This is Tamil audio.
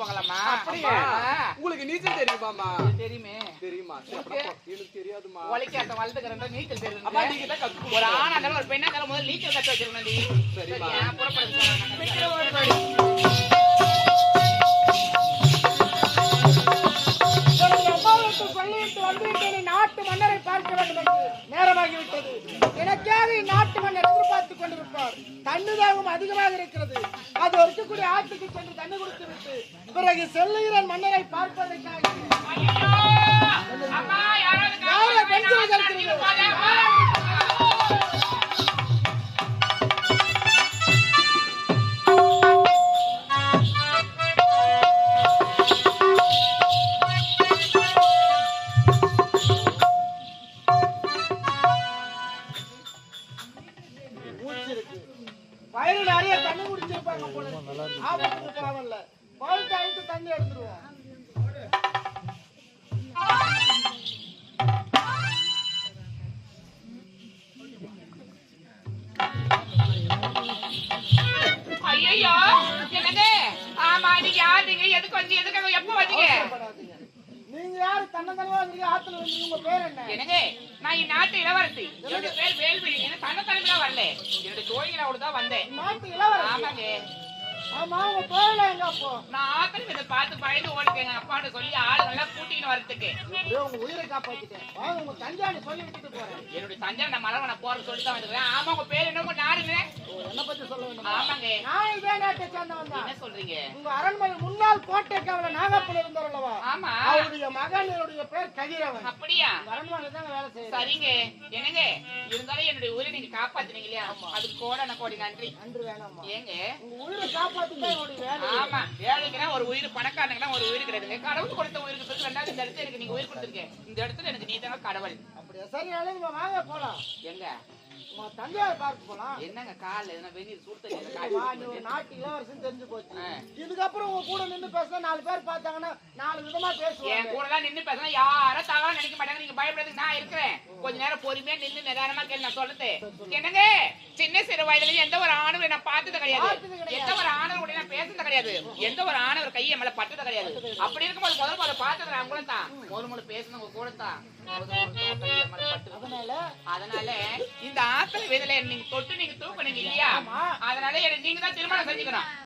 போகலாமா? அப்படியே உங்களுக்கு நீச்சல் தெரியுமாமா? தெரியுமே. தெரியுமா? எனக்கு தெரியாதுமா. ஒலிக்காட்ட வளர்த்துக்கிறேன் நீச்சல் தெரியும். அப்பா நீங்க தான் கத்து. ஒரு ஆணா இருந்தாலும் ஒரு பெண்ணா இருந்தாலும் முதல்ல நீச்சல் கத்து வச்சிருக்கணும். சரிமா. புறப்படுங்க. நாட்டு மன்னரை பார்க்க வேண்டும் என்று நேரமாகிவிட்டது. எனக்காக நாட்டு மன்னர் எதிர்பார்த்துக் கொண்டிருப்பார். தண்ணிதாகவும் அதிகமாக இருக்கிறது. அது இருக்கக்கூடிய ஆற்றுக்கு சென்று தண்ணி கொடுத்து விட்டு பிறகு செல்லுகிறேன் மன்னரை பார்ப்பதற்காக. வயிறு நிறைய தண்ணி குடிச்சிருப்பாங்க போல. ஆபத்துக்கு போகல. பழுத்து அழித்து தண்ணி எடுத்துருவோம். ஐயோ என்னங்க? ஆமா நீங்க யார்? நீங்க எதுக்கு வந்து எதுக்கு எப்ப வந்தீங்க? நீங்க யாரு? தன்னந்தனமா நீங்க ஆத்துல வந்து உங்க பேர் என்ன? என்னங்க? நான் நாட்டு இளவரசி. என்னோட பேர் வேல்விழி. என்ன தன்னந்தனமா வரல. என்னோட தோழிகளோட தான் வந்தேன். நாட்டு இளவரசி? ஆமாங்க. ஆமா உங்க தோழில எங்க அப்போ? நான் ஆத்திரம் இதை பார்த்து பயந்து ஓடிட்டேங்க. அப்பான்னு சொல்லி ஆளு நல்லா கூட்டின்னு வரதுக்கு. அப்படியே உங்க உயிரை காப்பாத்திட்டேன். வாங்க உங்க தஞ்சாவூர் சொல்லி விட்டுட்டு போறேன். என்னுடைய தஞ்சாவூர் நான் மலவன போறேன்னு சொல்லிட்டு தான் வந்துக்கிறேன். ஆமா உங்க பேர் என்ன? உங்க நாடுங்க? என்ன பத்தி சொல்ல வேண்டும்? ஆமாங்க. நான் இதே நாட்டை சேர்ந்தவன் தான். என்ன சொல்றீங்க? உங்க அரண்மனை முன்னாள் கோட்டை காவல நாகப்பன் இருந்தார் அல்லவா? ஆமா. அவருடைய மகன் என்னுடைய பேர் கதிரவன். அப்படியா? அரண்மனை தான் வேலை செய்யறேன். சரிங்க. என்னங்க இருந்தாலும் என்னுடைய உயிரை நீங்க காப்பாத்துனீங்க இல்லையா? அது கோடான கோடி நன்றி. நன்றி வேணாமா? ஏங்க உங்க உயிரை காப்பாத்துதான் என்னுடைய வேலை. ஆமா ஏழைக்குன்னா ஒரு உயிர், பணக்காரனுக்குன்னா ஒரு உயிர் கிடையாதுங்க. கடவுள் கொடுத்த உயிருக்கு பிறகு ரெண்டாவது இந்த இடத்துல எனக்கு நீங்க உயிர் கொடுத்துருக்கேன். இந்த இடத்துல எனக்கு நீ தாங்க கடவுள். அப்படியே சரி அழகு வாங்க போலாம். எங்க உங்க தஞ்சாவூர் பார்க்க போலாம். என்னங்க கால எதனா வெந்நீர் சுடுதண்ணி நீ ஒரு நாட்டு இளவரசன் தெரிஞ்சு போச்சு. இதுக்கப்புறம் உங்க கூட நின்று பேசினா 4 பேர் பார்த்தாங்கன்னா 4 விதமா பேசுவாங்க. என் கூட தான் நின்னு பேசினா யாரும் தவறா நினைக்க மாட்டாங்க. நீங்க பயப்படுறதுக்கு நான் இருக்கிறேன். கொஞ்ச நேரம் பொறுமையா நின்று நிதானமா கேள்வி நான் சொல்லுது. என்னங்க சின்ன சிறு வயதுல எந்த ஒரு ஆணவரை நான் பார்த்தது கிடையாது. எந்த ஒரு ஆணவர் கூட நான் பேசுறது கிடையாது. எந்த ஒரு ஆணவர் கையை மேல பட்டது கிடையாது. அப்படி இருக்கும்போது முதல்ல பார்த்தது நான் கூட தான். முதல்ல பேசுனவங்க கூட தான். அதனால இந்த ஆத்தல் வேதல நீங்க தொட்டு நீங்க தூக்குனீங்க இல்லையா? அதனால நீங்க தான் திருமணம் செஞ்சுக்கணும்.